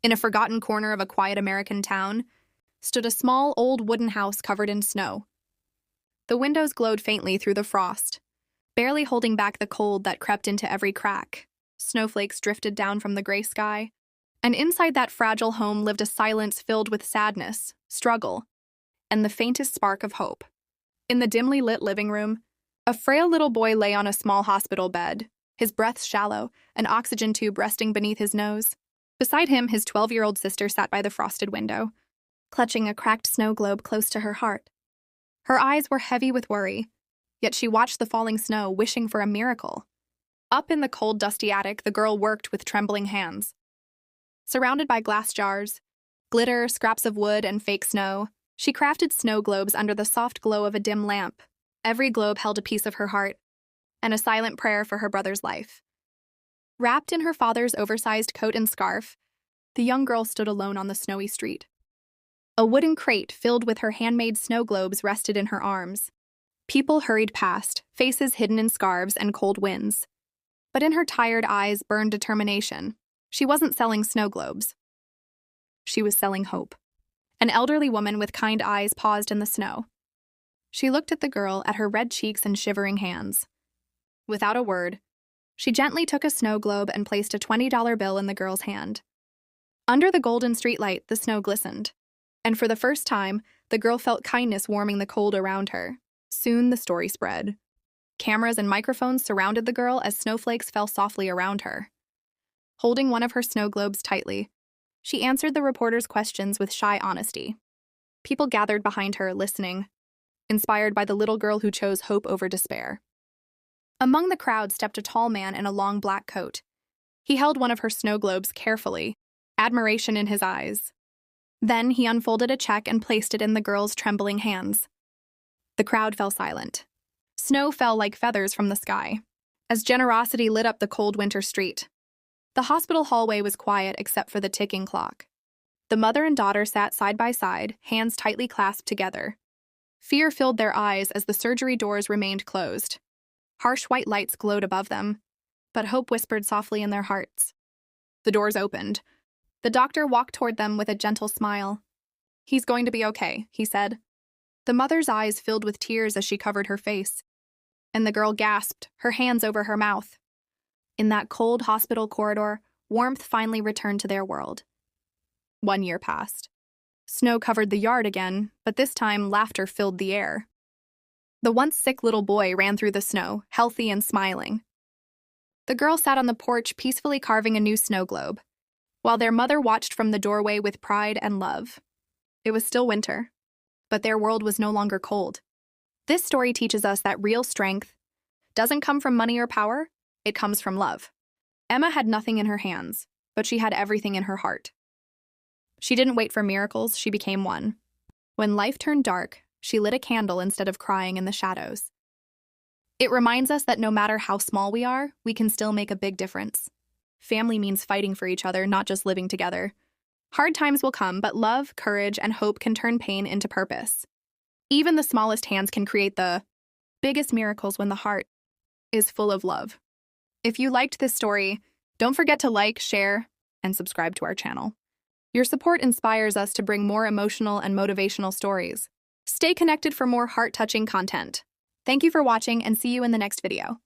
In a forgotten corner of a quiet American town stood a small, old wooden house covered in snow. The windows glowed faintly through the frost, barely holding back the cold that crept into every crack. Snowflakes drifted down from the gray sky, and inside that fragile home lived a silence filled with sadness, struggle, and the faintest spark of hope. In the dimly lit living room, a frail little boy lay on a small hospital bed, his breath shallow, an oxygen tube resting beneath his nose. Beside him, his 12-year-old sister sat by the frosted window, clutching a cracked snow globe close to her heart. Her eyes were heavy with worry, yet she watched the falling snow, wishing for a miracle. Up in the cold, dusty attic, the girl worked with trembling hands. Surrounded by glass jars, glitter, scraps of wood, and fake snow, she crafted snow globes under the soft glow of a dim lamp. Every globe held a piece of her heart, and a silent prayer for her brother's life. Wrapped in her father's oversized coat and scarf, the young girl stood alone on the snowy street. A wooden crate filled with her handmade snow globes rested in her arms. People hurried past, faces hidden in scarves and cold winds. But in her tired eyes burned determination. She wasn't selling snow globes. She was selling hope. An elderly woman with kind eyes paused in the snow. She looked at the girl, at her red cheeks and shivering hands. Without a word, she gently took a snow globe and placed a $20 bill in the girl's hand. Under the golden streetlight, the snow glistened, and for the first time, the girl felt kindness warming the cold around her. Soon the story spread. Cameras and microphones surrounded the girl as snowflakes fell softly around her. Holding one of her snow globes tightly, she answered the reporter's questions with shy honesty. People gathered behind her, listening, inspired by the little girl who chose hope over despair. Among the crowd stepped a tall man in a long black coat. He held one of her snow globes carefully, admiration in his eyes. Then he unfolded a check and placed it in the girl's trembling hands. The crowd fell silent. Snow fell like feathers from the sky, as generosity lit up the cold winter street. The hospital hallway was quiet except for the ticking clock. The mother and daughter sat side by side, hands tightly clasped together. Fear filled their eyes as the surgery doors remained closed. Harsh white lights glowed above them, but hope whispered softly in their hearts. The doors opened. The doctor walked toward them with a gentle smile. "He's going to be okay," he said. The mother's eyes filled with tears as she covered her face, and the girl gasped, her hands over her mouth. In that cold hospital corridor, warmth finally returned to their world. 1 year passed. Snow covered the yard again, but this time laughter filled the air. The once sick little boy ran through the snow, healthy and smiling. The girl sat on the porch peacefully carving a new snow globe, while their mother watched from the doorway with pride and love. It was still winter, but their world was no longer cold. This story teaches us that real strength doesn't come from money or power, it comes from love. Emma had nothing in her hands, but she had everything in her heart. She didn't wait for miracles, she became one. When life turned dark, she lit a candle instead of crying in the shadows. It reminds us that no matter how small we are, we can still make a big difference. Family means fighting for each other, not just living together. Hard times will come, but love, courage, and hope can turn pain into purpose. Even the smallest hands can create the biggest miracles when the heart is full of love. If you liked this story, don't forget to like, share, and subscribe to our channel. Your support inspires us to bring more emotional and motivational stories. Stay connected for more heart-touching content. Thank you for watching and see you in the next video.